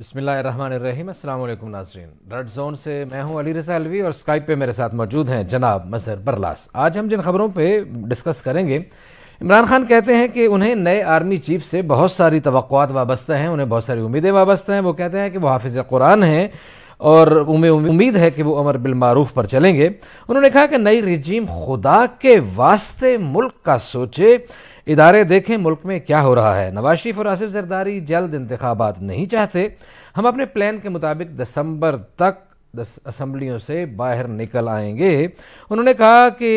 بسم اللہ الرحمن الرحیم۔ السلام علیکم ناظرین، ریڈ زون سے میں ہوں علی رضا الوی اور اسکائپ پہ میرے ساتھ موجود ہیں جناب مظہر برلاس۔ آج ہم جن خبروں پہ ڈسکس کریں گے، عمران خان کہتے ہیں کہ انہیں نئے آرمی چیف سے بہت ساری توقعات وابستہ ہیں، انہیں بہت ساری امیدیں وابستہ ہیں۔ وہ کہتے ہیں کہ وہ حافظ قرآن ہیں اور امید ہے کہ وہ امر بالمعروف پر چلیں گے۔ انہوں نے کہا کہ نئی رجیم خدا کے واسطے ملک کا سوچے، ادارے دیکھیں ملک میں کیا ہو رہا ہے۔ نواز شریف اور آصف زرداری جلد انتخابات نہیں چاہتے، ہم اپنے پلان کے مطابق دسمبر تک اسمبلیوں سے باہر نکل آئیں گے۔ انہوں نے کہا کہ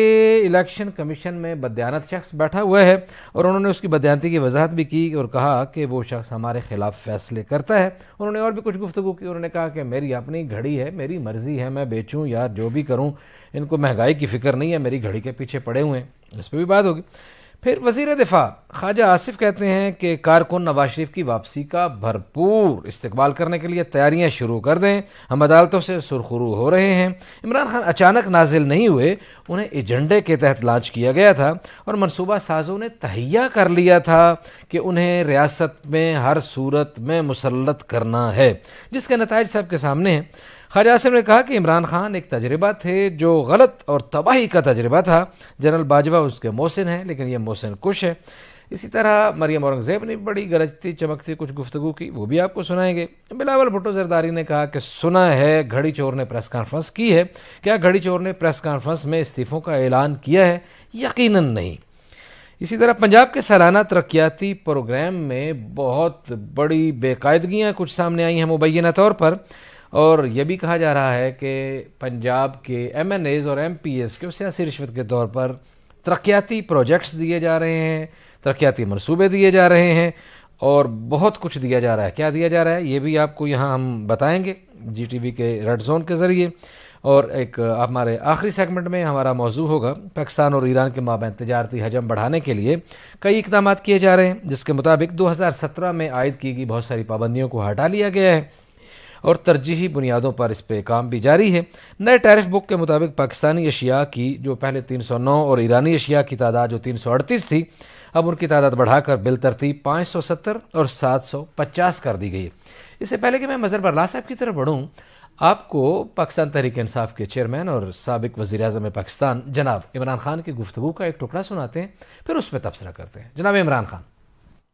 الیکشن کمیشن میں بددیانت شخص بیٹھا ہوا ہے اور انہوں نے اس کی بددیانتی کی وضاحت بھی کی اور کہا کہ وہ شخص ہمارے خلاف فیصلے کرتا ہے۔ انہوں نے اور بھی کچھ گفتگو کی، انہوں نے کہا کہ میری اپنی گھڑی ہے، میری مرضی ہے، میں بیچوں یا جو بھی کروں، ان کو مہنگائی کی فکر نہیں ہے، میری گھڑی کے پیچھے پڑے ہوئے ہیں۔ اس پہ بھی بات ہوگی۔ پھر وزیر دفاع خواجہ آصف کہتے ہیں کہ کارکن نواز شریف کی واپسی کا بھرپور استقبال کرنے کے لیے تیاریاں شروع کر دیں، ہم عدالتوں سے سرخرو ہو رہے ہیں۔ عمران خان اچانک نازل نہیں ہوئے، انہیں ایجنڈے کے تحت لانچ کیا گیا تھا اور منصوبہ سازوں نے تہیہ کر لیا تھا کہ انہیں ریاست میں ہر صورت میں مسلط کرنا ہے، جس کے نتائج سب کے سامنے ہیں۔ خواجہ آصف نے کہا کہ عمران خان ایک تجربہ تھے جو غلط اور تباہی کا تجربہ تھا، جنرل باجوہ اس کے محسن ہیں لیکن یہ محسن کش ہے۔ اسی طرح مریم اورنگزیب نے بڑی گرجتی چمکتی کچھ گفتگو کی، وہ بھی آپ کو سنائیں گے۔ بلاول بھٹو زرداری نے کہا کہ سنا ہے گھڑی چور نے پریس کانفرنس کی ہے، کیا گھڑی چور نے پریس کانفرنس میں استعفوں کا اعلان کیا ہے؟ یقیناً نہیں۔ اسی طرح پنجاب کے سالانہ ترقیاتی پروگرام میں بہت بڑی بے قاعدگیاں کچھ سامنے آئی ہیں مبینہ طور پر، اور یہ بھی کہا جا رہا ہے کہ پنجاب کے ایم این ایز اور ایم پی ایز کو سیاسی رشوت کے طور پر ترقیاتی پروجیکٹس دیے جا رہے ہیں، ترقیاتی منصوبے دیے جا رہے ہیں اور بہت کچھ دیا جا رہا ہے۔ کیا دیا جا رہا ہے یہ بھی آپ کو یہاں ہم بتائیں گے جی ٹی وی کے ریڈ زون کے ذریعے۔ اور ایک ہمارے آخری سیگمنٹ میں ہمارا موضوع ہوگا پاکستان اور ایران کے مابین تجارتی حجم بڑھانے کے لیے کئی اقدامات کیے جا رہے ہیں، جس کے مطابق 2017 میں عائد کی گئی بہت ساری پابندیوں کو ہٹا لیا گیا ہے اور ترجیحی بنیادوں پر اس پہ کام بھی جاری ہے۔ نئے ٹیرف بک کے مطابق پاکستانی اشیاء کی جو پہلے 309 اور ایرانی اشیاء کی تعداد جو 338 تھی، اب ان کی تعداد بڑھا کر بالترتیب 570 اور 750 کر دی گئی ہے۔ اس سے پہلے کہ میں مظہر برلاس صاحب کی طرف بڑھوں، آپ کو پاکستان تحریک انصاف کے چیئرمین اور سابق وزیر اعظم پاکستان جناب عمران خان کی گفتگو کا ایک ٹکڑا سناتے ہیں، پھر اس پہ تبصرہ کرتے ہیں۔ جناب عمران خان۔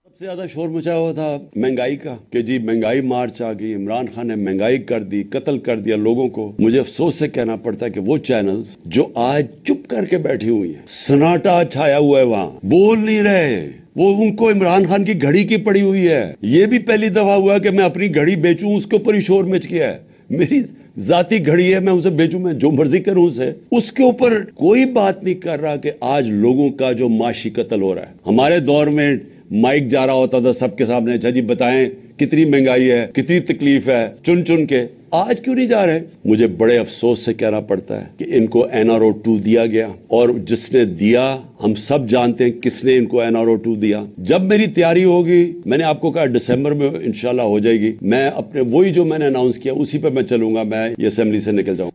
سب سے زیادہ شور مچا ہوا تھا مہنگائی کا کہ جی مہنگائی مارچ آ گئی، عمران خان نے مہنگائی کر دی، قتل کر دیا لوگوں کو۔ مجھے افسوس سے کہنا پڑتا ہے کہ وہ چینلز جو آج چپ کر کے بیٹھی ہوئی ہیں، سناٹا چھایا ہوا ہے، وہاں بول نہیں رہے، وہ ان کو عمران خان کی گھڑی کی پڑی ہوئی ہے۔ یہ بھی پہلی دفعہ ہوا کہ میں اپنی گھڑی بیچوں، اس کے اوپر ہی شور مچ گیا ہے۔ میری ذاتی گھڑی ہے، میں اسے بیچوں، میں جو مرضی کروں اسے، اس کے اوپر کوئی بات نہیں کر رہا کہ آج لوگوں کا جو معاشی قتل ہو رہا ہے۔ ہمارے دور میں مائک جا رہا ہوتا تھا سب کے سامنے، اچھا جی بتائیں کتنی مہنگائی ہے، کتنی تکلیف ہے، چن چن کے۔ آج کیوں نہیں جا رہے؟ مجھے بڑے افسوس سے کہنا پڑتا ہے کہ ان کو این آر او 2 دیا گیا، اور جس نے دیا ہم سب جانتے ہیں کس نے ان کو این آر او 2 دیا۔ جب میری تیاری ہوگی، میں نے آپ کو کہا ڈسمبر میں انشاءاللہ ہو جائے گی، میں اپنے وہی جو میں نے اناؤنس کیا اسی پہ میں چلوں گا، میں یہ اسمبلی سے نکل جاؤں۔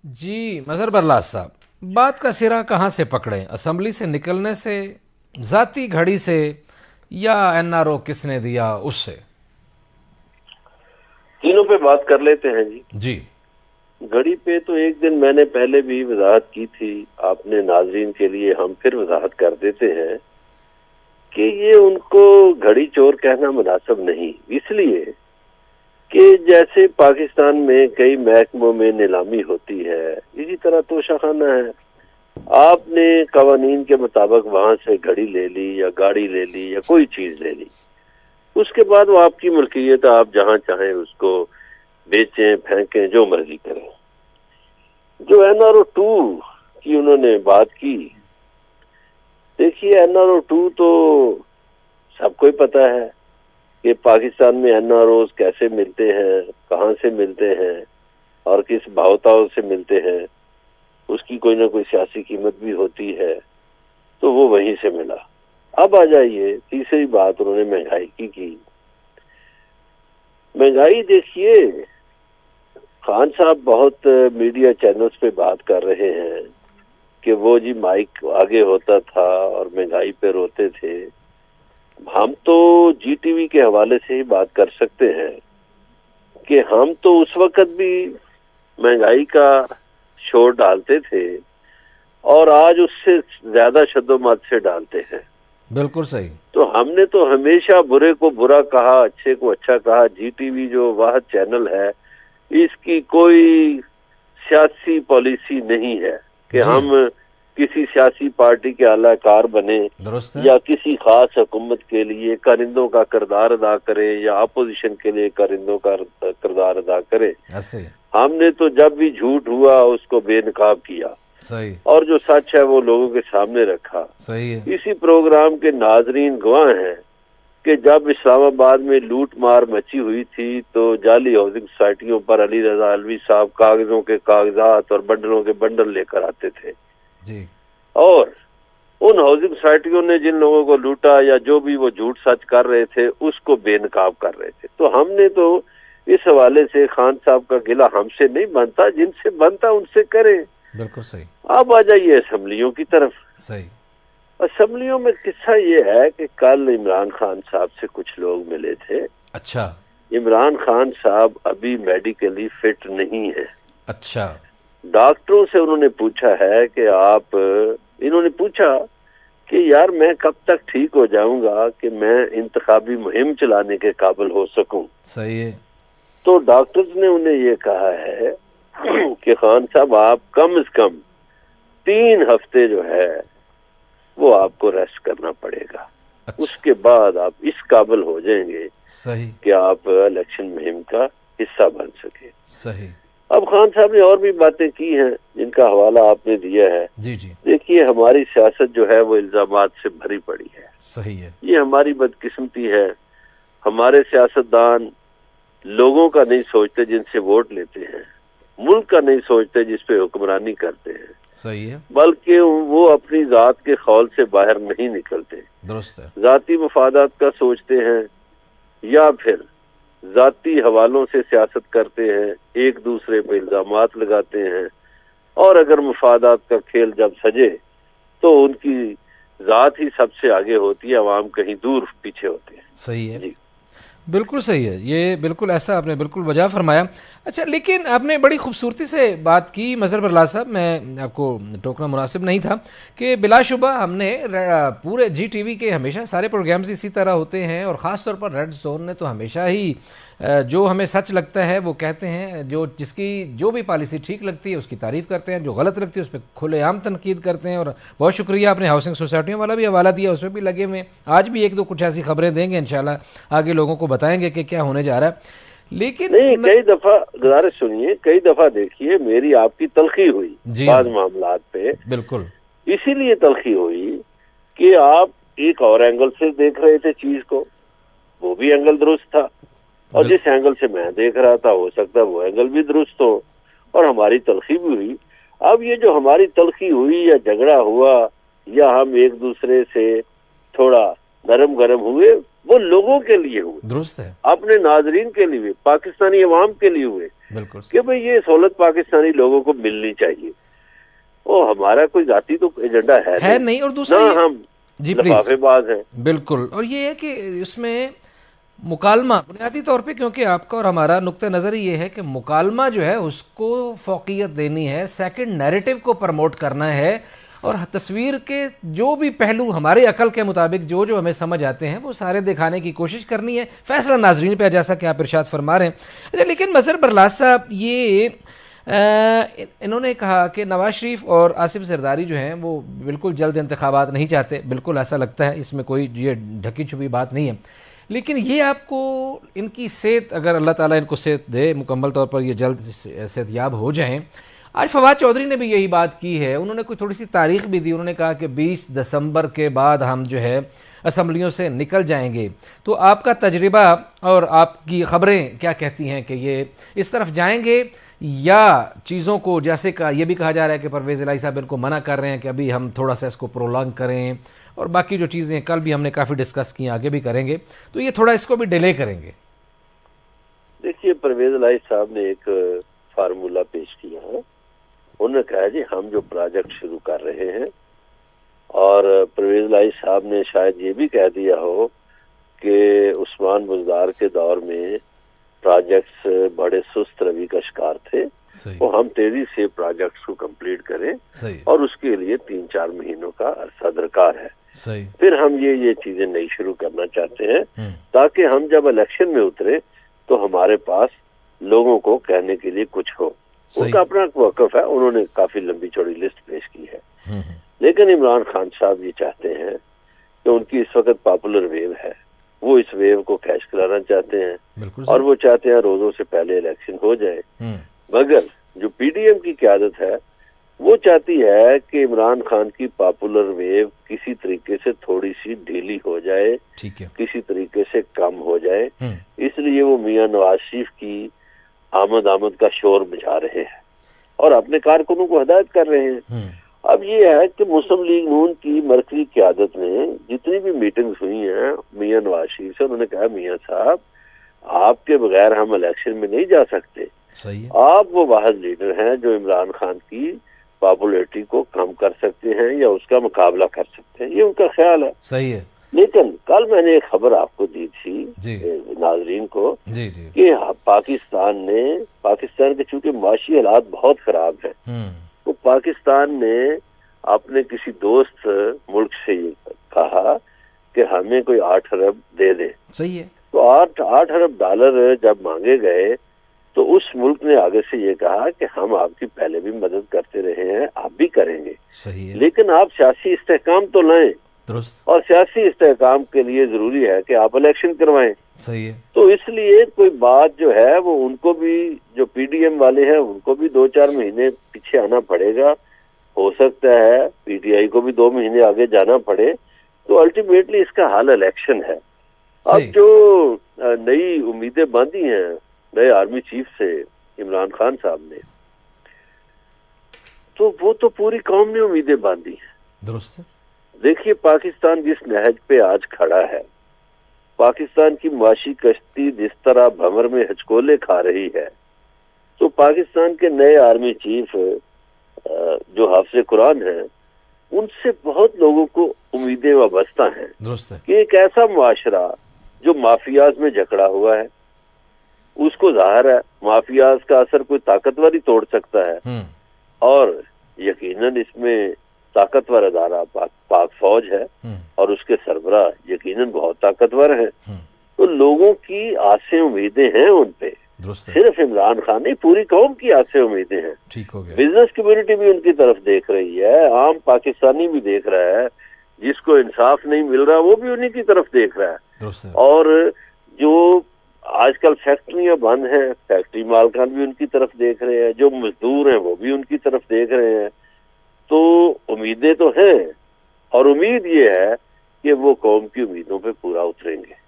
جی مظہر برلاس صاحب، بات کا سرا کہاں سے پکڑیں؟ اسمبلی سے نکلنے سے، ذاتی گھڑی سے، یا این آر او کس نے دیا اس سے؟ تینوں پہ بات کر لیتے ہیں جی۔ گھڑی پہ تو ایک دن میں نے پہلے بھی وضاحت کی تھی، آپ نے ناظرین کے لیے ہم پھر وضاحت کر دیتے ہیں کہ یہ ان کو گھڑی چور کہنا مناسب نہیں، اس لیے کہ جیسے پاکستان میں کئی محکموں میں نیلامی ہوتی ہے، اسی طرح توشہ خانہ ہے۔ آپ نے قوانین کے مطابق وہاں سے گھڑی لے لی یا گاڑی لے لی یا کوئی چیز لے لی، اس کے بعد وہ آپ کی ملکیت، آپ جہاں چاہیں اس کو بیچیں، پھینکیں، جو مرضی کریں۔ جو این آر او 2 کی انہوں نے بات کی، دیکھیے این آر او 2 تو سب کو ہی پتہ ہے کہ پاکستان میں این آر اوز کیسے ملتے ہیں، کہاں سے ملتے ہیں اور کس بھاؤتاؤ سے ملتے ہیں، اس کی کوئی نہ کوئی سیاسی قیمت بھی ہوتی ہے، تو وہ وہیں سے ملا۔ اب آ جائیے تیسری بات، انہوں نے مہنگائی کی۔ مہنگائی دیکھیے، خان صاحب بہت میڈیا چینلز پہ بات کر رہے ہیں کہ وہ جی مائک آگے ہوتا تھا اور مہنگائی پہ روتے تھے۔ ہم تو جی ٹی وی کے حوالے سے ہی بات کر سکتے ہیں کہ ہم تو اس وقت بھی مہنگائی کا شور ڈالتے تھے اور آج اس سے زیادہ شد و مد سے ڈالتے ہیں. بالکل صحیح. تو ہم نے تو ہمیشہ برے کو برا کہا, اچھے کو اچھا کہا. جی ٹی وی جو واحد چینل ہے, اس کی کوئی سیاسی پالیسی نہیں ہے کہ ہم کسی سیاسی پارٹی کے اعلی کار بنے یا کسی خاص حکومت کے لیے کرندوں کا کردار ادا کرے یا اپوزیشن کے لیے کرندوں کا کردار ادا کرے. ہم نے تو جب بھی جھوٹ ہوا اس کو بے نقاب کیا اور جو سچ ہے وہ لوگوں کے سامنے رکھا. اسی پروگرام کے ناظرین گواہ ہیں کہ جب اسلام آباد میں لوٹ مار مچی ہوئی تھی تو جعلی ہاؤسنگ سوسائٹیوں پر علی رضا علوی صاحب کاغذوں کے کاغذات اور بنڈلوں کے بنڈل لے کر آتے تھے اور ان ہاؤسنگ سوسائٹیوں نے جن لوگوں کو لوٹا یا جو بھی وہ جھوٹ سچ کر رہے تھے اس کو بے نقاب کر رہے تھے. تو ہم نے تو اس حوالے سے خان صاحب کا گلہ ہم سے نہیں بنتا, جن سے بنتا ان سے کریں. بالکل صحیح. اب آ جائیے اسمبلیوں کی طرف. صحیح. اسمبلیوں میں قصہ یہ ہے کہ کل عمران خان صاحب سے کچھ لوگ ملے تھے. اچھا. عمران خان صاحب ابھی میڈیکلی فٹ نہیں ہے. اچھا. ڈاکٹروں سے انہوں نے پوچھا ہے کہ انہوں نے پوچھا کہ یار میں کب تک ٹھیک ہو جاؤں گا کہ میں انتخابی مہم چلانے کے قابل ہو سکوں. صحیح ہے. تو ڈاکٹرز نے انہیں یہ کہا ہے کہ خان صاحب آپ کم از کم 3 ہفتے جو ہے وہ آپ کو ریسٹ کرنا پڑے گا. اس کے بعد آپ اس قابل ہو جائیں گے کہ آپ الیکشن مہم کا حصہ بن سکے. صحیح. اب خان صاحب نے اور بھی باتیں کی ہیں جن کا حوالہ آپ نے دیا ہے. دیکھیے ہماری سیاست جو ہے وہ الزامات سے بھری پڑی ہے. صحیح ہے. یہ ہماری بدقسمتی ہے. ہمارے سیاستدان لوگوں کا نہیں سوچتے جن سے ووٹ لیتے ہیں, ملک کا نہیں سوچتے جس پہ حکمرانی کرتے ہیں. صحیح ہے. بلکہ وہ اپنی ذات کے خول سے باہر نہیں نکلتے. درست ہے. ذاتی مفادات کا سوچتے ہیں یا پھر ذاتی حوالوں سے سیاست کرتے ہیں, ایک دوسرے پہ الزامات لگاتے ہیں اور اگر مفادات کا کھیل جب سجے تو ان کی ذات ہی سب سے آگے ہوتی ہے, عوام کہیں دور پیچھے ہوتے ہیں. صحیح ہے. بالکل صحیح ہے. یہ بالکل ایسا آپ نے بالکل وجہ فرمایا. اچھا, لیکن آپ نے بڑی خوبصورتی سے بات کی مظہر برلاس صاحب, میں آپ کو ٹوکنا مناسب نہیں تھا کہ بلا شبہ ہم نے پورے جی ٹی وی کے ہمیشہ سارے پروگرامز اسی طرح ہوتے ہیں اور خاص طور پر ریڈ زون نے تو ہمیشہ ہی جو ہمیں سچ لگتا ہے وہ کہتے ہیں, جس کی جو بھی پالیسی ٹھیک لگتی ہے اس کی تعریف کرتے ہیں, جو غلط لگتی ہے اس پہ کھلے عام تنقید کرتے ہیں. اور بہت شکریہ, آپ نے ہاؤسنگ سوسائٹیوں والا بھی حوالہ دیا, اس میں بھی لگے ہوئے. آج بھی 1-2 کچھ ایسی خبریں دیں گے انشاءاللہ, آگے لوگوں کو بتائیں گے کہ کیا ہونے جا رہا ہے. لیکن نہیں, کئی دفعہ گزارش سنیے, کئی دفعہ دیکھیے میری آپ کی تلخی ہوئی بعض معاملات پہ. بالکل اسی لیے تلخی ہوئی کہ آپ ایک اور اینگل سے دیکھ رہے تھے چیز کو, وہ بھی اینگل درست تھا, اور جس اینگل سے میں دیکھ رہا تھا ہو سکتا ہے وہ اینگل بھی درست ہو, اور ہماری تلخی بھی ہوئی. اب یہ جو ہماری تلخی ہوئی یا جھگڑا ہوا یا ہم ایک دوسرے سے تھوڑا نرم گرم ہوئے, وہ لوگوں کے لیے ہوئے. درست ہے. اپنے ناظرین کے لیے, پاکستانی عوام کے لیے ہوئے. بالکل کہ بھئی یہ سہولت پاکستانی لوگوں کو ملنی چاہیے. وہ ہمارا کوئی ذاتی تو ایجنڈا ہے نہیں, اور دوسرا ہم لفافے باز ہیں. بالکل. اور یہ ہے کہ اس میں مکالمہ بنیادی طور پہ, کیونکہ آپ کا اور ہمارا نقطہ نظر یہ ہے کہ مکالمہ جو ہے اس کو فوقیت دینی ہے, سیکنڈ نیریٹو کو پروموٹ کرنا ہے, اور تصویر کے جو بھی پہلو ہمارے عقل کے مطابق جو ہمیں سمجھ آتے ہیں وہ سارے دکھانے کی کوشش کرنی ہے. فیصلہ ناظرین پہ جیسا کہ آپ ارشاد فرما رہے ہیں. اچھا, لیکن مظہر برلاس صاحب یہ انہوں نے کہا کہ نواز شریف اور آصف زرداری جو ہیں وہ بالکل جلد انتخابات نہیں چاہتے. بالکل ایسا لگتا ہے, اس میں کوئی یہ ڈھکی چھپی بات نہیں ہے. لیکن یہ آپ کو ان کی صحت, اگر اللہ تعالیٰ ان کو صحت دے مکمل طور پر یہ جلد صحت یاب ہو جائیں. آج فواد چودھری نے بھی یہی بات کی ہے, انہوں نے کوئی تھوڑی سی تاریخ بھی دی. انہوں نے کہا کہ 20 دسمبر کے بعد ہم جو ہے اسمبلیوں سے نکل جائیں گے. تو آپ کا تجربہ اور آپ کی خبریں کیا کہتی ہیں کہ یہ اس طرف جائیں گے یا چیزوں کو, جیسے کہ یہ بھی کہا جا رہا ہے کہ پرویز الہی صاحب ان کو منع کر رہے ہیں کہ ابھی ہم تھوڑا سا اس کو پرولانگ کریں, اور باقی جو چیزیں کل بھی ہم نے کافی ڈسکس کی, آگے بھی کریں گے, تو یہ تھوڑا اس کو بھی ڈیلے کریں گے. دیکھیے پرویز الہی صاحب نے ایک فارمولہ پیش کیا ہے. انہوں نے کہا جی ہم جو پروجیکٹ شروع کر رہے ہیں, اور پرویز الہی صاحب نے شاید یہ بھی کہہ دیا ہو کہ عثمان بزدار کے دور میں پروجیکٹس بڑے سست روی کا شکار تھے، صحیح وہ ہم تیزی سے پروجیکٹس کو کمپلیٹ کریں، صحیح اور اس کے لیے 3-4 مہینوں کا عرصہ درکار ہے۔ صحیح پھر ہم یہ چیزیں نئی شروع کرنا چاہتے ہیں ہوں، تاکہ ہم جب الیکشن میں اترے تو ہمارے پاس لوگوں کو کہنے کے لیے کچھ ہو۔ ان صحیح کا اپنا موقف ہے، انہوں نے کافی لمبی چوڑی لسٹ پیش کی ہے، ہوں، لیکن عمران خان صاحب یہ چاہتے ہیں کہ ان کی اس وقت پاپولر ویو ہے، وہ اس ویو کو کیش کرانا چاہتے ہیں، بالکل اور صحیح، وہ چاہتے ہیں روزوں سے پہلے الیکشن ہو جائے۔ ہوں، مگر جو پی ڈی ایم کی قیادت ہے وہ چاہتی ہے کہ عمران خان کی پاپولر ویو کسی طریقے سے تھوڑی سی ڈھیلی ہو جائے، ٹھیک ہے، کسی طریقے سے کم ہو جائے، ہوں، اس لیے وہ میاں نواز شریف کی آمد کا شور مچا رہے ہیں اور اپنے کارکنوں کو ہدایت کر رہے ہیں۔ ہوں، اب یہ ہے کہ مسلم لیگ نون کی مرکزی قیادت نے جتنی بھی میٹنگز ہوئی ہیں میاں نواز شریف سے، انہوں نے کہا میاں صاحب آپ کے بغیر ہم الیکشن میں نہیں جا سکتے، صحیح ہے، آپ وہ واحد لیڈر ہیں جو عمران خان کی پاپولیرٹی کو کم کر سکتے ہیں یا اس کا مقابلہ کر سکتے ہیں، یہ ان کا خیال ہے۔ صحیح ہے، لیکن کل میں نے ایک خبر آپ کو دی تھی جی ناظرین کو جی جی، کہ پاکستان کے چونکہ معاشی حالات بہت خراب ہیں، ہوں، تو پاکستان نے اپنے کسی دوست ملک سے یہ کہا کہ ہمیں کوئی 8 ارب دے دے، صحیح ہے، تو 8 ارب ڈالر جب مانگے گئے تو اس ملک نے آگے سے یہ کہا کہ ہم آپ کی پہلے بھی مدد کرتے رہے ہیں، آپ بھی کریں گے، صحیح ہے، لیکن آپ سیاسی استحکام تو لائیں، درست، اور سیاسی استحکام کے لیے ضروری ہے کہ آپ الیکشن کروائیں۔ صحیح ہے، تو اس لیے کوئی بات جو ہے وہ ان کو بھی، جو پی ڈی ایم والے ہیں ان کو بھی 2-4 مہینے پیچھے آنا پڑے گا، ہو سکتا ہے پی ٹی آئی کو بھی 2 مہینے آگے جانا پڑے، تو الٹیمیٹلی اس کا حل الیکشن ہے۔ صحیح، اب جو نئی امیدیں باندھی ہیں نئے آرمی چیف سے عمران خان صاحب نے، تو وہ تو پوری قوم نے امیدیں باندھی ہیں۔ درست ہے، دیکھیے پاکستان جس نہج پہ آج کھڑا ہے، پاکستان کی معاشی کشتی جس طرح بھمر میں ہچکولے کھا رہی ہے، تو پاکستان کے نئے آرمی چیف جو حافظ قرآن ہیں، ان سے بہت لوگوں کو امیدیں وابستہ ہیں درست ہے، کہ ایک ایسا معاشرہ جو مافیاز میں جکڑا ہوا ہے، اس کو ظاہر ہے مافیاز کا اثر کوئی طاقتور ہی توڑ سکتا ہے، ہوں، اور یقیناً اس میں طاقتور ادارہ پاک فوج ہے ہوں، اور اس کے سربراہ یقیناً بہت طاقتور ہیں، ہوں، تو لوگوں کی آسیں امیدیں ہیں ان پہ، درست ہے، صرف عمران خان نہیں پوری قوم کی آسیں امیدیں ہیں۔ ٹھیک ہو گیا، بزنس کمیونٹی بھی ان کی طرف دیکھ رہی ہے، عام پاکستانی بھی دیکھ رہا ہے، جس کو انصاف نہیں مل رہا وہ بھی انہی کی طرف دیکھ رہا ہے، درست ہے، اور جو آج کل فیکٹریاں بند ہیں فیکٹری مالکان بھی ان کی طرف دیکھ رہے ہیں، جو مزدور ہیں وہ بھی ان کی طرف دیکھ رہے ہیں، تو امیدیں تو ہیں، اور امید یہ ہے کہ وہ قوم کی امیدوں پہ پورا اتریں گے۔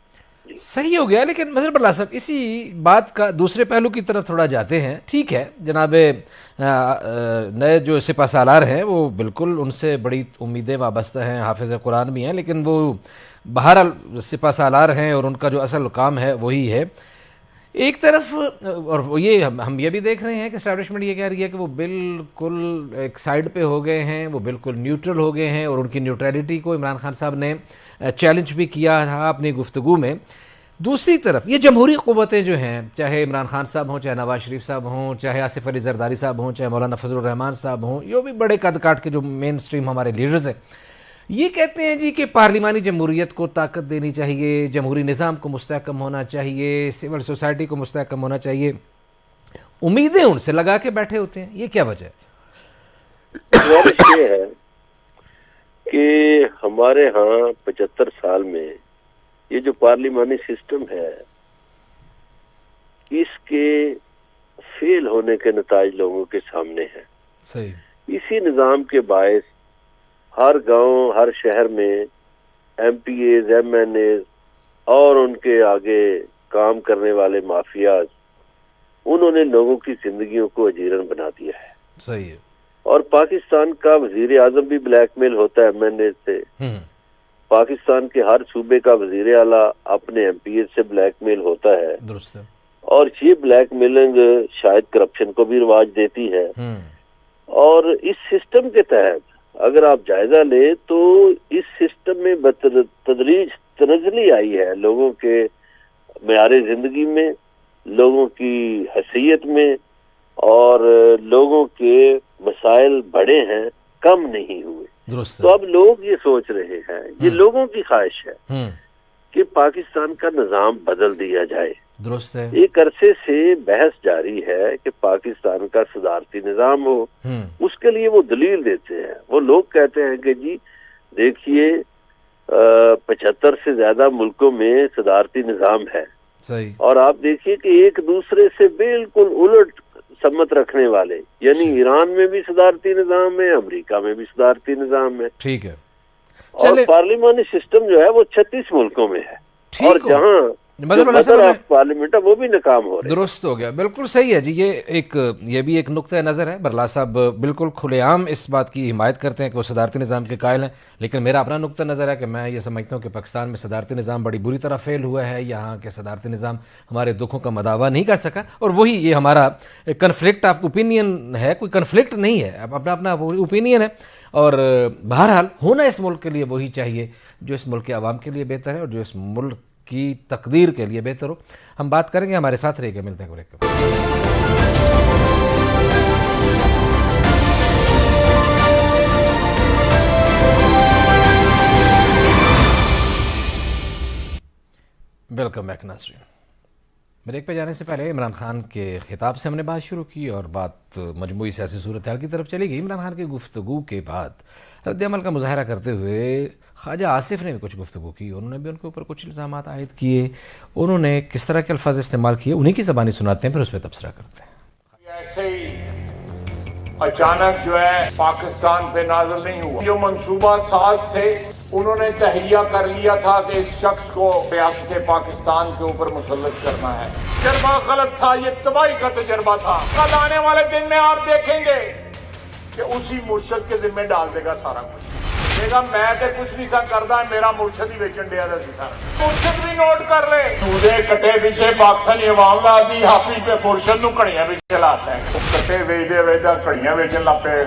صحیح ہو گیا، لیکن مظہر برلا صاحب اسی بات کا دوسرے پہلو کی طرف تھوڑا جاتے ہیں۔ ٹھیک ہے جناب، نئے جو سپہ سالار ہیں وہ بالکل ان سے بڑی امیدیں وابستہ ہیں، حافظ قرآن بھی ہیں، لیکن وہ بہرحال سپہ سالار ہیں اور ان کا جو اصل کام ہے وہی ہے ایک طرف، اور یہ ہم یہ بھی دیکھ رہے ہیں کہ اسٹیبلشمنٹ یہ کہہ رہی ہے کہ وہ بالکل ایک سائیڈ پہ ہو گئے ہیں، وہ بالکل نیوٹرل ہو گئے ہیں، اور ان کی نیوٹرلٹی کو عمران خان صاحب نے چیلنج بھی کیا تھا اپنی گفتگو میں۔ دوسری طرف یہ جمہوری قوتیں جو ہیں، چاہے عمران خان صاحب ہوں، چاہے نواز شریف صاحب ہوں، چاہے آصف علی زرداری صاحب ہوں، چاہے مولانا فضل الرحمان صاحب ہوں، یہ بھی بڑے قد کاٹ کے جو مین سٹریم ہمارے لیڈرز ہیں، یہ کہتے ہیں جی کہ پارلیمانی جمہوریت کو طاقت دینی چاہیے، جمہوری نظام کو مستحکم ہونا چاہیے، سول سوسائٹی کو مستحکم ہونا چاہیے، امیدیں ان سے لگا کے بیٹھے ہوتے ہیں۔ یہ کیا وجہ ہے؟ یہ ہے کہ ہمارے ہاں 75 سال میں یہ جو پارلیمانی سسٹم ہے، اس کے فیل ہونے کے نتائج لوگوں کے سامنے ہیں۔ صحیح، اسی نظام کے باعث ہر گاؤں ہر شہر میں M P As, M N As اور ان کے آگے کام کرنے والے مافیاز، انہوں نے لوگوں کی زندگیوں کو اجیرن بنا دیا ہے۔ صحیح ہے، اور پاکستان کا وزیر اعظم بھی بلیک میل ہوتا ہے ایم این اے سے، پاکستان کے ہر صوبے کا وزیر اعلیٰ اپنے ایم پی ایز سے بلیک میل ہوتا ہے، درست ہے، اور یہ بلیک میلنگ شاید کرپشن کو بھی رواج دیتی ہے۔ اور اس سسٹم کے تحت اگر آپ جائزہ لیں تو اس سسٹم میں بتدریج تنزلی آئی ہے لوگوں کے معیار زندگی میں، لوگوں کی حیثیت میں اور لوگوں کے مسائل بڑے ہیں، کم نہیں ہوئے. درست تو اب لوگ یہ سوچ رہے ہیں، یہ لوگوں کی خواہش ہے کہ پاکستان کا نظام بدل دیا جائے. درست ہے. ایک عرصے سے بحث جاری ہے کہ پاکستان کا صدارتی نظام ہو. اس کے لیے وہ دلیل دیتے ہیں. وہ لوگ کہتے ہیں کہ جی دیکھیے 75 سے زیادہ ملکوں میں صدارتی نظام ہے، صحیح. اور آپ دیکھیے کہ ایک دوسرے سے بالکل الٹ سمت رکھنے والے، یعنی ایران میں بھی صدارتی نظام ہے، امریکہ میں بھی صدارتی نظام ہے، ٹھیک ہے. اور پارلیمانی سسٹم جو ہے وہ 36 ملکوں میں ہے، اور جہاں مدر آف پارلیمنٹ ہے وہ بھی ناکام ہو رہے. درست ہو گیا، بالکل صحیح ہے جی. یہ بھی ایک نقطہ نظر ہے. برلاس صاحب بالکل کھلے عام اس بات کی حمایت کرتے ہیں کہ وہ صدارتی نظام کے قائل ہیں، لیکن میرا اپنا نقطہ نظر ہے کہ میں یہ سمجھتا ہوں کہ پاکستان میں صدارتی نظام بڑی بری طرح فیل ہوا ہے. یہاں کے صدارتی نظام ہمارے دکھوں کا مداوا نہیں کر سکا، اور وہی یہ ہمارا کنفلکٹ آف اوپینین ہے. کوئی کنفلکٹ نہیں ہے، اپنا اپنا اوپینین ہے، اور بہرحال ہونا اس ملک کے لیے وہی چاہیے جو اس ملک کے عوام کے لیے بہتر ہے اور جو اس ملک کی تقدیر کے لیے بہتر ہو. ہم بات کریں گے، ہمارے ساتھ رہے گا. ملتے ہیں بریک کے بعد. ویلکم بیک ناظرین. بریک پہ جانے سے پہلے عمران خان کے خطاب سے ہم نے بات شروع کی اور بات مجموعی سیاسی صورتحال کی طرف چلی گئی. عمران خان کی گفتگو کے بعد رد عمل کا مظاہرہ کرتے ہوئے خواجہ آصف نے بھی کچھ گفتگو کی. انہوں نے بھی ان کے اوپر کچھ الزامات عائد کیے. انہوں نے کس طرح کے الفاظ استعمال کیے انہی کی زبانی سناتے ہیں، پھر اس پہ تبصرہ کرتے ہیں. ایسے ہی اچانک جو ہے پاکستان پہ نازل نہیں ہوا. جو منصوبہ ساز تھے انہوں نے تہیہ کر لیا تھا کہ اس شخص کو ریاست پاکستان کے اوپر مسلط کرنا ہے. تجربہ غلط تھا، یہ تباہی کا تجربہ تھا. کل آنے والے دن میں آپ دیکھیں گے کہ اسی مرشد کے ذمہ ڈال دے گا سارا کچھ. کہے گا میں تے کچھ نہیں سا کردا، میرا مرشد ہی بیچن دیا دا سی سارا. مرشد بھی نوٹ کر لے، دودے کٹے پیچھے پاکستانی عوام دا دی ہاپی پہ مرشد نو کڑیاں پیچھے لاتا ہے. کٹے ویچدے ویچدا کڑیاں بیچن لگ پے.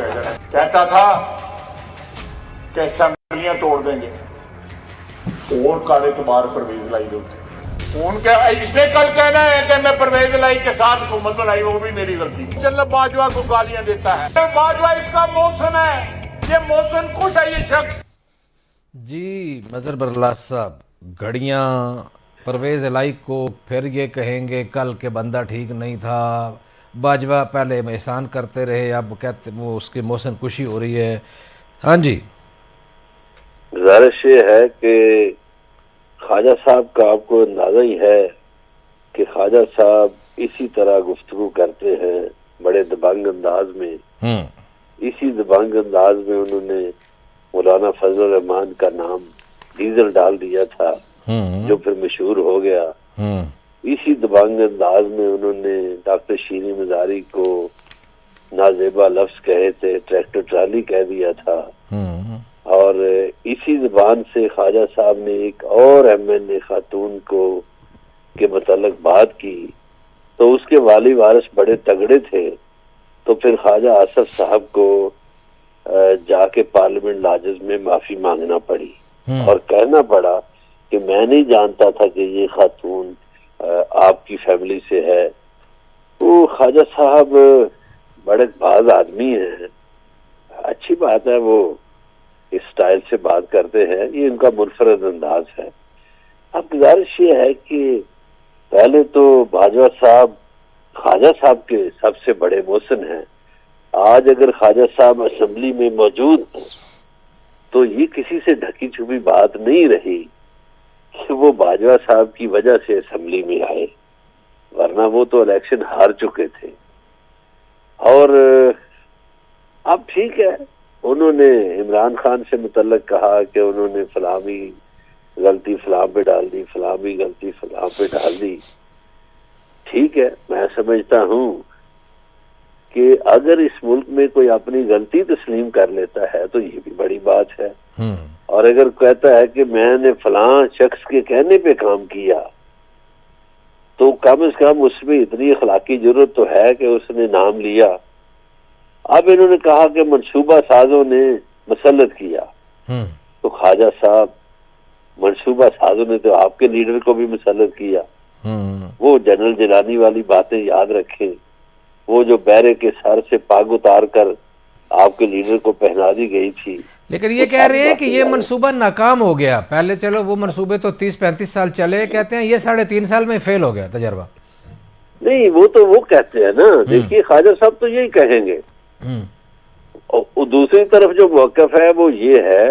کہتا تھا کہ اسمبلیاں توڑ دیں گے، اور کال اعتبار پرویز لائی دوتے. ان کے اس نے کل کہنا ہے کہ میں پرویز لائی کے ساتھ حکومت بنائی، وہ بھی میری غلطی. جنرل باجوہ کو گالیاں دیتا ہے. باجوہ اس کا محسن ہے، یہ محسن خوش ہے یہ شخص. جی مظہر برلاس صاحب، گھڑیاں پرویز الہی کو پھر یہ کہیں گے کل کے بندہ ٹھیک نہیں تھا. باجوہ پہلے احسان کرتے رہے، اب کہتے وہ اس کی محسن کشی ہو رہی ہے. ہاں جی، گزارش یہ ہے کہ خواجہ صاحب کا آپ کو اندازہ ہی ہے کہ خواجہ صاحب اسی طرح گفتگو کرتے ہیں، بڑے دبنگ انداز میں. اسی دبنگ انداز میں انہوں نے مولانا فضل الرحمان کا نام ڈیزل ڈال دیا تھا، جو پھر مشہور ہو گیا. اسی دبنگ انداز میں انہوں نے ڈاکٹر شیریں مزاری کو نازیبا لفظ کہے تھے، ٹریکٹر ٹرالی کہہ دیا تھا. اور اسی زبان سے خواجہ صاحب نے ایک اور ایم این اے خاتون کو کے متعلق بات کی تو اس کے والی وارث بڑے تگڑے تھے، تو پھر خواجہ آصف صاحب کو جا کے پارلیمنٹ لاجز میں معافی مانگنا پڑی اور کہنا پڑا کہ میں نہیں جانتا تھا کہ یہ خاتون آپ کی فیملی سے ہے. وہ خواجہ صاحب بڑے باز آدمی ہیں، اچھی بات ہے وہ اس سٹائل سے بات کرتے ہیں، یہ ان کا منفرد انداز ہے. اب گزارش یہ ہے کہ پہلے تو باجوہ صاحب خواجہ صاحب کے سب سے بڑے محسن ہیں. آج اگر خواجہ صاحب اسمبلی میں موجود ہیں تو یہ کسی سے ڈھکی چھپی بات نہیں رہی کہ وہ باجوہ صاحب کی وجہ سے اسمبلی میں آئے، ورنہ وہ تو الیکشن ہار چکے تھے. اور اب ٹھیک ہے، انہوں نے عمران خان سے متعلق کہا کہ انہوں نے فلامی غلطی فلاں پہ ڈال دی، فلامی غلطی فلاں پہ ڈال دی. ٹھیک ہے، میں سمجھتا ہوں کہ اگر اس ملک میں کوئی اپنی غلطی تسلیم کر لیتا ہے تو یہ بھی بڑی بات ہے. اور اگر کہتا ہے کہ میں نے فلاں شخص کے کہنے پہ کام کیا تو کم از کم اس میں اتنی اخلاقی ضرورت تو ہے کہ اس نے نام لیا. اب انہوں نے کہا کہ منصوبہ سازوں نے مسلط کیا، تو خواجہ صاحب منصوبہ سازوں نے تو آپ کے لیڈر کو بھی مسلط کیا. وہ جنرل جیلانی والی باتیں یاد رکھیں، وہ جو بیرے کے سر سے پاگ اتار کر آپ کے لیڈر کو پہنا دی گئی تھی. لیکن یہ کہہ رہے ہیں کہ یہ منصوبہ ناکام ہو گیا. پہلے چلو وہ منصوبے تو 30-35 سال چلے، کہتے ہیں یہ 3.5 سال میں فیل ہو گیا تجربہ. نہیں، وہ تو وہ کہتے ہیں نا. دیکھیے خواجہ صاحب تو یہی کہیں گے. اور دوسری طرف جو موقف ہے وہ یہ ہے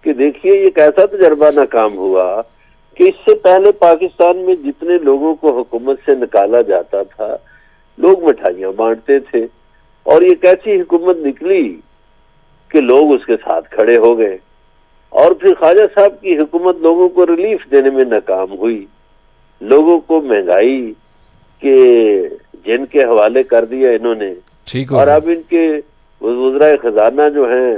کہ دیکھیے یہ کیسا تجربہ ناکام ہوا کہ اس سے پہلے پاکستان میں جتنے لوگوں کو حکومت سے نکالا جاتا تھا لوگ مٹھائیاں بانٹتے تھے، اور یہ کیسی حکومت نکلی کہ لوگ اس کے ساتھ کھڑے ہو گئے. اور پھر خواجہ صاحب کی حکومت لوگوں کو ریلیف دینے میں ناکام ہوئی، لوگوں کو مہنگائی کے جن کے حوالے کر دیا انہوں نے. اور اب ان کے وزرائے خزانہ جو ہیں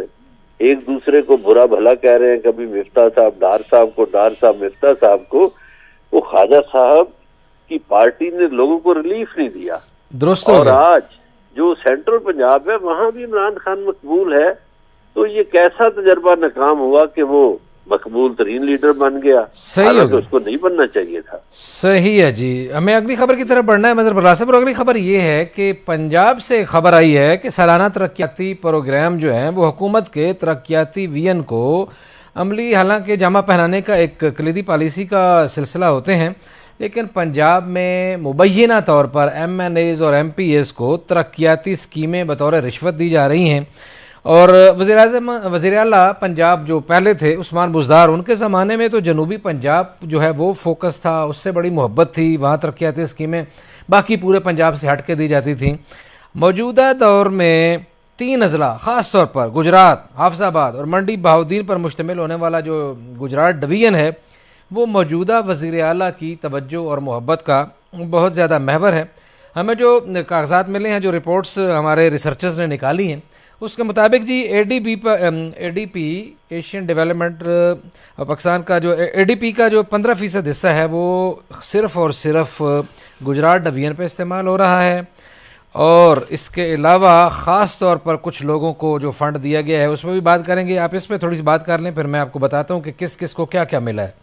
ایک دوسرے کو برا بھلا کہہ رہے ہیں، کبھی مفتاح صاحب ڈار صاحب کو، ڈار صاحب مفتاح صاحب کو. وہ خواجہ صاحب کی پارٹی نے لوگوں کو ریلیف نہیں دیا. درست. اور آج جو سینٹرل پنجاب ہے وہاں بھی عمران خان مقبول ہے. تو یہ کیسا تجربہ ناکام ہوا کہ وہ مقبول ترین لیڈر بن گیا. صحیح ہے، اس کو نہیں بننا چاہیے تھا. صحیح ہے جی. ہمیں اگلی خبر کی طرف بڑھنا ہے مظہر برلا صاحب. اور اگلی خبر یہ ہے کہ پنجاب سے خبر آئی ہے کہ سالانہ ترقیاتی پروگرام جو ہیں وہ حکومت کے ترقیاتی ویژن کو عملی حالانکہ جامہ پہنانے کا ایک کلیدی پالیسی کا سلسلہ ہوتے ہیں، لیکن پنجاب میں مبینہ طور پر ایم این ایز اور ایم پی ایز کو ترقیاتی اسکیمیں بطور رشوت دی جا رہی ہیں. اور وزیر اعلیٰ پنجاب جو پہلے تھے عثمان بزدار، ان کے زمانے میں تو جنوبی پنجاب جو ہے وہ فوکس تھا، اس سے بڑی محبت تھی، وہاں ترقیاتی اسکیمیں باقی پورے پنجاب سے ہٹ کے دی جاتی تھیں. موجودہ دور میں 3 اضلاع خاص طور پر گجرات، حافظ آباد اور منڈی بہاؤدین پر مشتمل ہونے والا جو گجرات ڈویژن ہے وہ موجودہ وزیر اعلیٰ کی توجہ اور محبت کا بہت زیادہ محور ہے. ہمیں جو کاغذات ملے ہیں، جو رپورٹس ہمارے ریسرچرز نے نکالی ہیں، اس کے مطابق G A D P Asian development Pakistan کا جو اے ڈی پی کا جو 15% حصہ ہے وہ صرف اور صرف گجرات ڈویژن پہ استعمال ہو رہا ہے. اور اس کے علاوہ خاص طور پر کچھ لوگوں کو جو فنڈ دیا گیا ہے اس میں بھی بات کریں گے. آپ اس پہ تھوڑی سی بات کر لیں، پھر میں آپ کو بتاتا ہوں کہ کس کس کو کیا کیا ملا ہے.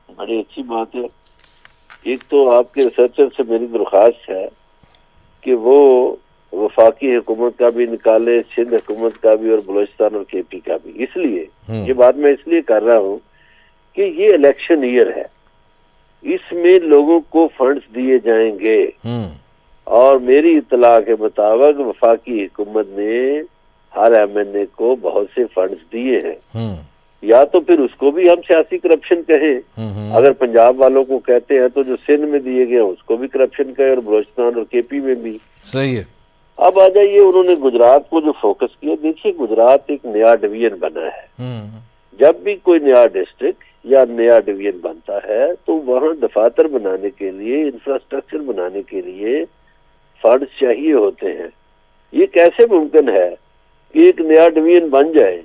بڑی اچھی بات ہے. ایک تو آپ کے ریسرچر سے میری درخواست ہے کہ وہ وفاقی حکومت کا بھی نکالے، سندھ حکومت کا بھی، اور بلوچستان اور کے پی کا بھی. اس لیے یہ بات میں اس لیے کر رہا ہوں کہ یہ الیکشن ایئر ہے، اس میں لوگوں کو فنڈز دیے جائیں گے. اور میری اطلاع کے مطابق وفاقی حکومت نے ہر ایم این اے کو بہت سے فنڈز دیے ہیں. یا تو پھر اس کو بھی ہم سیاسی کرپشن کہیں، اگر پنجاب والوں کو کہتے ہیں تو جو سندھ میں دیے گئے اس کو بھی کرپشن کہیں، اور بلوچستان اور کے پی میں بھی. صحیح ہے. اب آ جائیے انہوں نے گجرات کو جو فوکس کیا. دیکھیے گجرات ایک نیا ڈویژن بنا ہے. جب بھی کوئی نیا ڈسٹرکٹ یا نیا ڈویژن بنتا ہے تو وہاں دفاتر بنانے کے لیے، انفراسٹرکچر بنانے کے لیے فنڈز چاہیے ہوتے ہیں. یہ کیسے ممکن ہے کہ ایک نیا ڈویژن بن جائے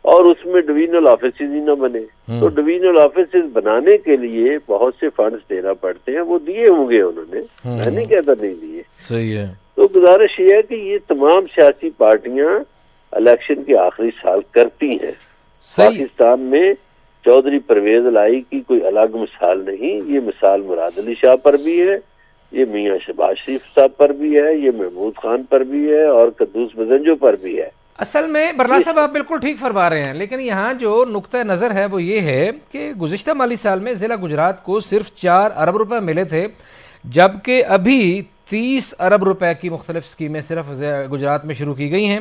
اور اس میں ڈویژنل آفیسز ہی نہ بنے؟ تو ڈویژنل آفیسز بنانے کے لیے بہت سے فنڈز دینا پڑتے ہیں. وہ دیے ہوں گے انہوں نے، میں نہیں کہتا نہیں دیے. صحیح ہے. تو گزارش یہ ہے کہ یہ تمام سیاسی پارٹیاں الیکشن کے آخری سال کرتی ہیں. پاکستان میں چودھری پرویز الہی کی کوئی الگ مثال نہیں. یہ مثال مراد علی شاہ پر بھی ہے، یہ میاں شہباز شریف صاحب پر بھی ہے، یہ محمود خان پر بھی ہے، اور قدوس بزنجو پر بھی ہے. اصل میں برلا صاحب آپ بالکل ٹھیک فرما رہے ہیں، لیکن یہاں جو نقطہ نظر ہے وہ یہ ہے کہ گزشتہ مالی سال میں ضلع گجرات کو صرف 4 ارب روپے ملے تھے، جبکہ ابھی 30 ارب روپے کی مختلف اسکیمیں صرف گجرات میں شروع کی گئی ہیں.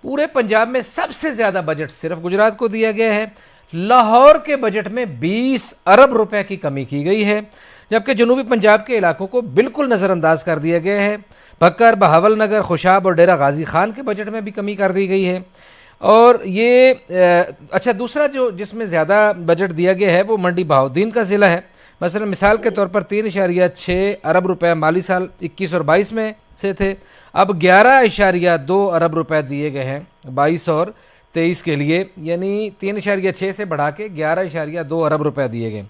پورے پنجاب میں سب سے زیادہ بجٹ صرف گجرات کو دیا گیا ہے. لاہور کے بجٹ میں 20 ارب روپے کی کمی کی گئی ہے، جبکہ جنوبی پنجاب کے علاقوں کو بالکل نظر انداز کر دیا گیا ہے. بکر، بہاول نگر، خوشاب اور ڈیرہ غازی خان کے بجٹ میں بھی کمی کر دی گئی ہے. اور یہ اچھا دوسرا جو جس میں زیادہ بجٹ دیا گیا ہے وہ منڈی بہاؤدین کا ضلع ہے. مثلا مثال کے طور پر 3.6 ارب روپے مالی سال 21 اور 22 میں سے تھے، اب 11.2 ارب روپے دیے گئے ہیں 22 اور 23 کے لیے، یعنی 3.6 سے بڑھا کے 11.2 ارب روپے دیے گئے.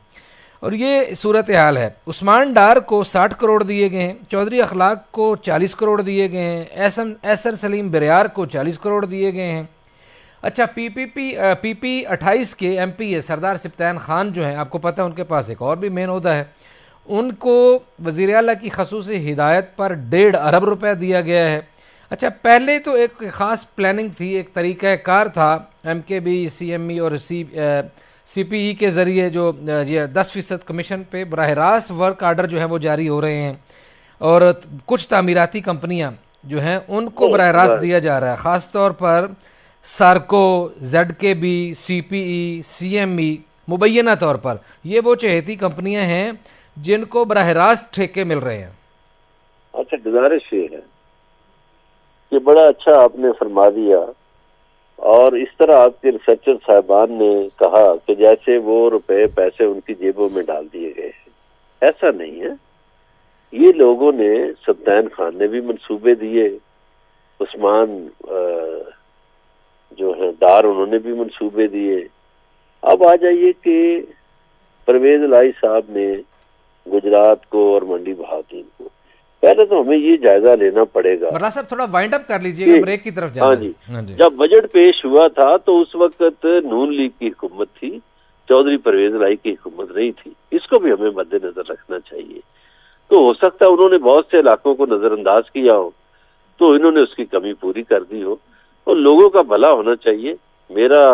اور یہ صورتحال ہے. عثمان ڈار کو 60 کروڑ دیے گئے ہیں، چودھری اخلاق کو 40 کروڑ دیے گئے ہیں، ایسر سلیم بریار کو 40 کروڑ دیے گئے ہیں. اچھا پی پی 28 کے ایم پی ہے سردار سبطین خان جو ہیں، آپ کو پتہ ہے ان کے پاس ایک اور بھی مین عہدہ ہے، ان کو وزیر اعلیٰ کی خصوصی ہدایت پر 1.5 ارب روپے دیا گیا ہے. اچھا، پہلے تو ایک خاص پلاننگ تھی، ایک طریقہ کار تھا MKB CME اور CPE کے ذریعے جو یہ 10% کمیشن پہ براہ راست ورک آرڈر جو ہے وہ جاری ہو رہے ہیں، اور کچھ تعمیراتی کمپنیاں جو ہیں ان کو براہ راست دیا جا رہا ہے، خاص طور پر سارکو، ZKB، CPE، CME مبینہ طور پر یہ وہ چہیتی کمپنیاں ہیں جن کو براہ راست ٹھیکے مل رہے ہیں. اچھا، گزارش یہ ہے کہ بڑا اچھا آپ نے فرما دیا، اور اس طرح آپ کے ریسرچر صاحبان نے کہا کہ جیسے وہ روپے پیسے ان کی جیبوں میں ڈال دیے گئے ہیں. ایسا نہیں ہے. یہ لوگوں نے، سبطین خان نے بھی منصوبے دیے، عثمان جو ہے ڈار انہوں نے بھی منصوبے دیے. اب آ جائیے کہ پرویز الہی صاحب نے گجرات کو اور منڈی بہادین کو، پہلے تو ہمیں یہ جائزہ لینا پڑے گا. مرلا صاحب تھوڑا وائنڈ اپ کر لیجئے گا، بریک کی طرف جانا. ہاں جی، جب بجٹ پیش ہوا تھا تو اس وقت نون لیگ کی حکومت تھی، چودھری پرویز الہی کی حکومت نہیں تھی. اس کو بھی ہمیں مد نظر رکھنا چاہیے. تو ہو سکتا ہے انہوں نے بہت سے علاقوں کو نظر انداز کیا ہو، تو انہوں نے اس کی کمی پوری کر دی ہو، اور لوگوں کا بھلا ہونا چاہیے. میرا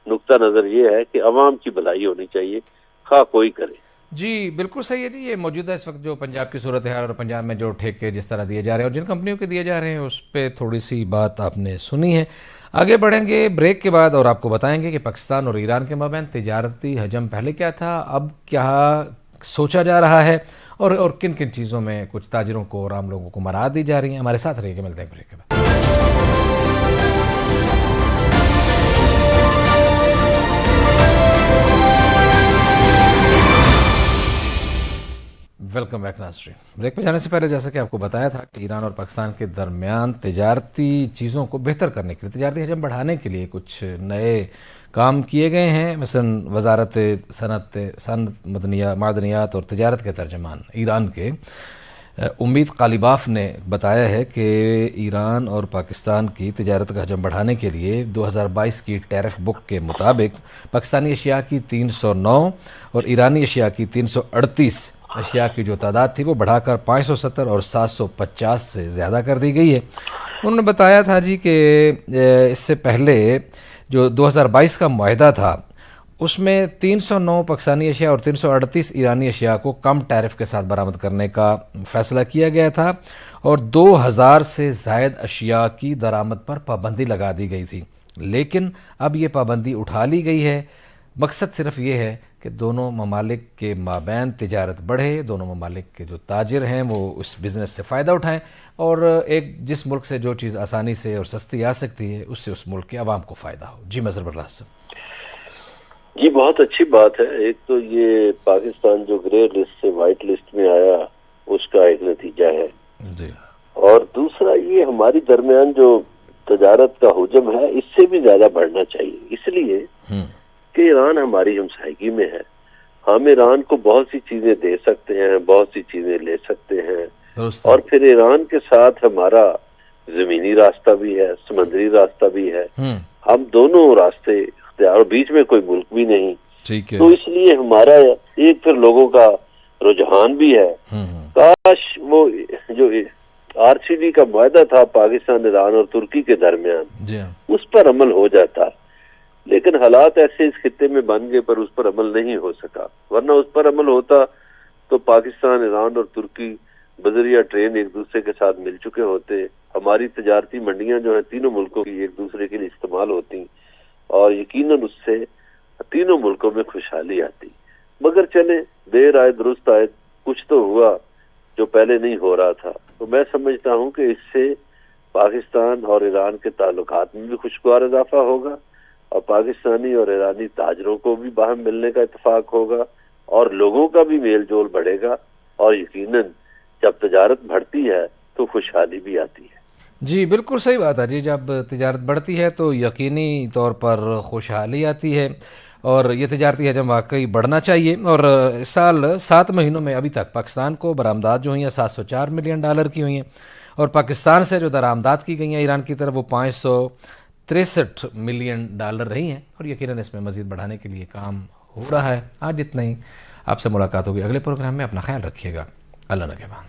نقطہ نظر یہ ہے کہ عوام کی بھلائی ہونی چاہیے، خواہ کوئی کرے. جی بالکل صحیح ہے جی. یہ موجودہ اس وقت جو پنجاب کی صورتحال اور پنجاب میں جو ٹھیکے جس طرح دیے جا رہے ہیں اور جن کمپنیوں کے دیے جا رہے ہیں اس پہ تھوڑی سی بات آپ نے سنی ہے. آگے بڑھیں گے بریک کے بعد اور آپ کو بتائیں گے کہ پاکستان اور ایران کے مابین تجارتی حجم پہلے کیا تھا، اب کیا سوچا جا رہا ہے، اور کن کن چیزوں میں کچھ تاجروں کو اور عام لوگوں کو مراعات دی جا رہی ہیں. ہمارے ساتھ رہیے گا، ملتے ہیں بریک کے بعد. ویلکم بیک ناظرین. بریک پہ جانے سے پہلے جیسا کہ آپ کو بتایا تھا کہ ایران اور پاکستان کے درمیان تجارتی چیزوں کو بہتر کرنے کے لیے، تجارتی حجم بڑھانے کے لیے کچھ نئے کام کیے گئے ہیں. مثلا وزارت صنعت معدنیات اور تجارت کے ترجمان ایران کے امید قالیباف نے بتایا ہے کہ ایران اور پاکستان کی تجارت کا حجم بڑھانے کے لیے 2022 کی ٹیرف بک کے مطابق پاکستانی اشیاء کی 309 اور ایرانی اشیاء کی 338 اشیاء کی جو تعداد تھی وہ بڑھا کر 570 اور 750 سے زیادہ کر دی گئی ہے. انہوں نے بتایا تھا جی کہ اس سے پہلے جو 2022 کا معاہدہ تھا اس میں 309 پاکستانی اشیاء اور 338 ایرانی اشیاء کو کم ٹیرف کے ساتھ برآمد کرنے کا فیصلہ کیا گیا تھا، اور 2000 سے زائد اشیاء کی درآمد پر پابندی لگا دی گئی تھی. لیکن اب یہ پابندی اٹھا لی گئی ہے. مقصد صرف یہ ہے کہ دونوں ممالک کے مابین تجارت بڑھے، دونوں ممالک کے جو تاجر ہیں وہ اس بزنس سے فائدہ اٹھائیں، اور ایک جس ملک سے جو چیز آسانی سے اور سستی آ سکتی ہے اس سے اس ملک کے عوام کو فائدہ ہو. جی مظہر برلاس صاحب. جی بہت اچھی بات ہے. ایک تو یہ پاکستان جو گرے لسٹ سے وائٹ لسٹ میں آیا اس کا ایک نتیجہ ہے جی، اور دوسرا یہ ہماری درمیان جو تجارت کا حجم ہے اس سے بھی زیادہ بڑھنا چاہیے، اس لیے کہ ایران ہماری ہمسائیگی میں ہے. ہم ایران کو بہت سی چیزیں دے سکتے ہیں، بہت سی چیزیں لے سکتے ہیں، اور پھر ایران کے ساتھ ہمارا زمینی راستہ بھی ہے، سمندری راستہ بھی ہے. ہم دونوں راستے اختیار، اور بیچ میں کوئی ملک بھی نہیں. تو اس لیے ہمارا ایک پھر لوگوں کا رجحان بھی ہے. کاش وہ جو RCD کا معاہدہ تھا پاکستان، ایران اور ترکی کے درمیان اس پر عمل ہو جاتا، لیکن حالات ایسے اس خطے میں بن گئے پر اس پر عمل نہیں ہو سکا. ورنہ اس پر عمل ہوتا تو پاکستان، ایران اور ترکی بذریعہ ٹرین ایک دوسرے کے ساتھ مل چکے ہوتے. ہماری تجارتی منڈیاں جو ہیں تینوں ملکوں کی ایک دوسرے کے لیے استعمال ہوتی، اور یقیناً اس سے تینوں ملکوں میں خوشحالی آتی. مگر چلے دیر آئے درست آئے، کچھ تو ہوا جو پہلے نہیں ہو رہا تھا. تو میں سمجھتا ہوں کہ اس سے پاکستان اور ایران کے تعلقات میں بھی خوشگوار اضافہ ہوگا، اور پاکستانی اور ایرانی تاجروں کو بھی باہم ملنے کا اتفاق ہوگا، اور لوگوں کا بھی میل جول بڑھے گا، اور یقیناً جب تجارت بڑھتی ہے تو خوشحالی بھی آتی ہے. جی بالکل صحیح بات ہے جی. جب تجارت بڑھتی ہے تو یقینی طور پر خوشحالی آتی ہے، اور یہ تجارتی حجم واقعی بڑھنا چاہیے. اور اس سال 7 مہینوں میں ابھی تک پاکستان کو برآمدات جو ہوئی ہیں $704 ملین کی ہوئی ہیں، اور پاکستان سے جو درآمدات کی گئی ہیں ایران کی طرف وہ $563 ملین رہی ہیں، اور یقیناً اس میں مزید بڑھانے کے لیے کام ہو رہا ہے. آج اتنا ہی. آپ سے ملاقات ہوگی اگلے پروگرام میں. اپنا خیال رکھیے گا. اللہ نگہبان.